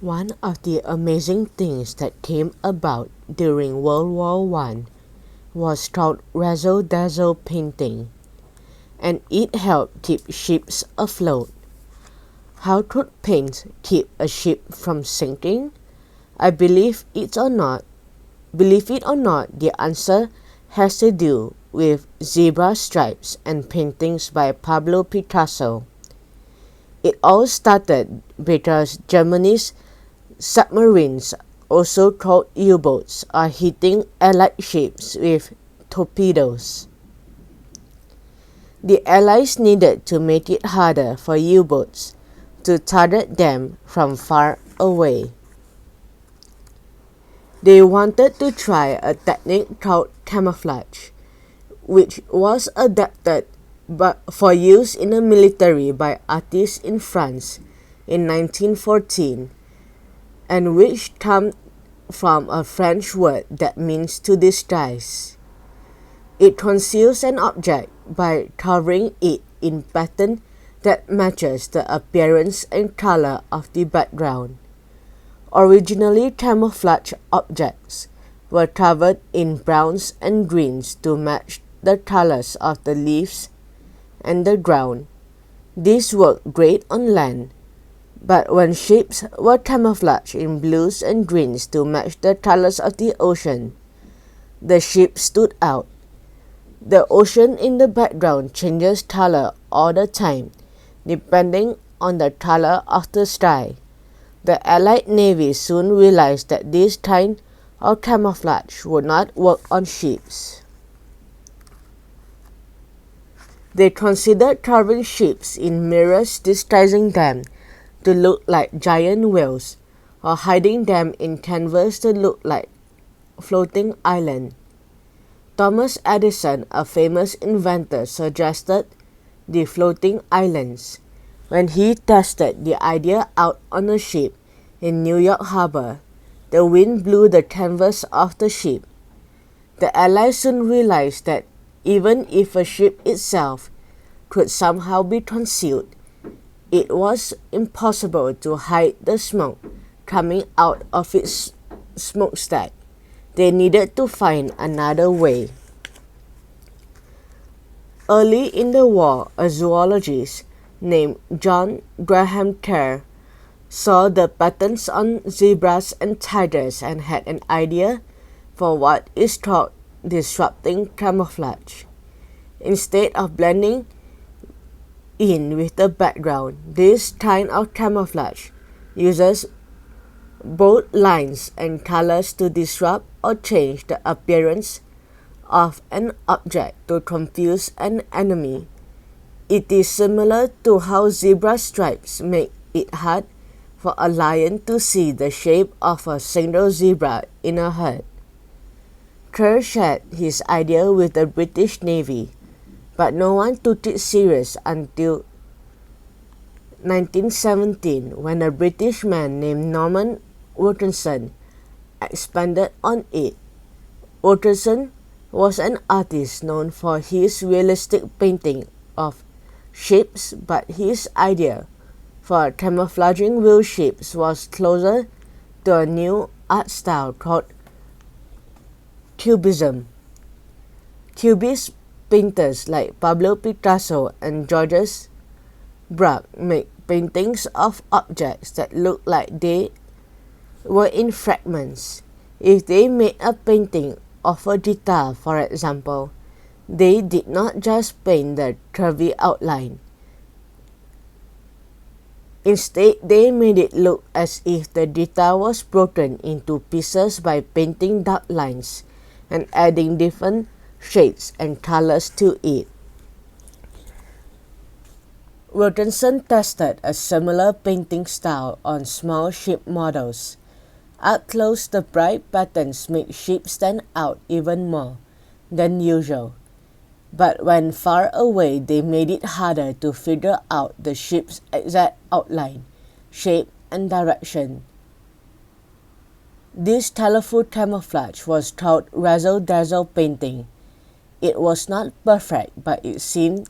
One of the amazing things that came about during World War I was called Razzle Dazzle painting, and it helped keep ships afloat. How could paint keep a ship from sinking? I believe it or not, the answer has to do with zebra stripes and paintings by Pablo Picasso. It all started because Germany's submarines, also called U-boats, are hitting Allied ships with torpedoes. The Allies needed to make it harder for U-boats to target them from far away. They wanted to try a technique called camouflage, which was adapted for use in the military by artists in France in 1914, and which comes from a French word that means to disguise. It conceals an object by covering it in pattern that matches the appearance and color of the background. Originally, camouflage objects were covered in browns and greens to match the colors of the leaves and the ground. This worked great on land, but when ships were camouflaged in blues and greens to match the colors of the ocean, the ship stood out. The ocean in the background changes color all the time, depending on the color of the sky. The Allied Navy soon realized that this kind of camouflage would not work on ships. They considered covering ships in mirrors, disguising them to look like giant whales, or hiding them in canvas to look like floating islands. Thomas Edison, a famous inventor, suggested the floating islands. When he tested the idea out on a ship in New York Harbor, the wind blew the canvas off the ship. The Allies soon realized that even if a ship itself could somehow be concealed, it was impossible to hide the smoke coming out of its smokestack. They needed to find another way. Early in the war, a zoologist named John Graham Kerr saw the patterns on zebras and tigers and had an idea for what is called disrupting camouflage. Instead of blending in with the background, this kind of camouflage uses bold lines and colors to disrupt or change the appearance of an object to confuse an enemy. It is similar to how zebra stripes make it hard for a lion to see the shape of a single zebra in a herd. Kerr shared his idea with the British Navy, but no one took it serious until 1917 when a British man named Norman Watterson expanded on it. Watterson was an artist known for his realistic painting of ships, but his idea for camouflaging real ships was closer to a new art style called Cubism. Cubist painters like Pablo Picasso and Georges Braque make paintings of objects that look like they were in fragments. If they made a painting of a guitar, for example, they did not just paint the curvy outline. Instead, they made it look as if the guitar was broken into pieces by painting dark lines and adding different shades and colors to it. Watterson tested a similar painting style on small ship models. Up close, the bright patterns make ships stand out even more than usual. But when far away, they made it harder to figure out the ship's exact outline, shape, and direction. This colorful camouflage was called Razzle Dazzle painting. It was not perfect, but it seemed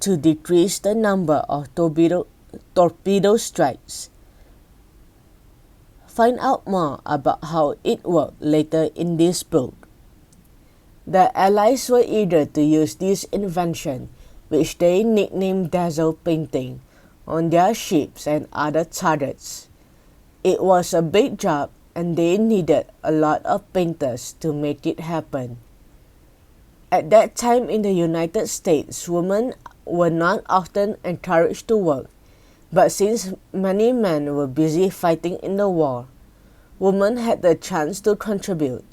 to decrease the number of torpedo strikes. find out more about how it worked later in this book. The Allies were eager to use this invention, which they nicknamed Dazzle painting, on their ships and other targets. It was a big job, and they needed a lot of painters to make it happen. At that time in the United States, women were not often encouraged to work, but since many men were busy fighting in the war, women had the chance to contribute.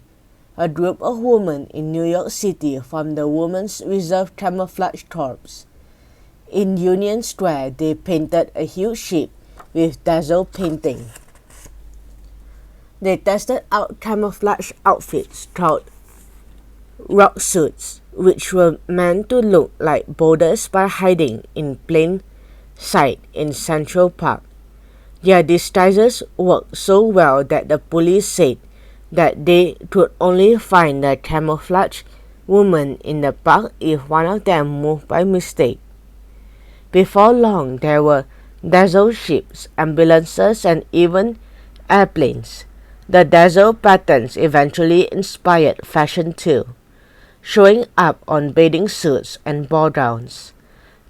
A group of women in New York City formed the Women's Reserve Camouflage Corps. In Union Square, they painted a huge ship with Dazzle painting. They tested out camouflage outfits called rock suits, which were meant to look like boulders by hiding in plain sight in Central Park. Their disguises worked so well that the police said that they could only find the camouflage woman in the park if one of them moved by mistake. Before long, there were Dazzle ships, ambulances, and even airplanes. The Dazzle patterns eventually inspired fashion too, showing up on bathing suits and ball gowns.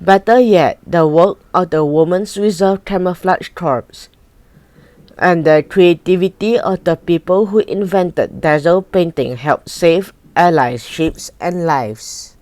Better yet, the work of the Women's Reserve Camouflage Corps and the creativity of the people who invented Dazzle painting helped save Allies ships and lives.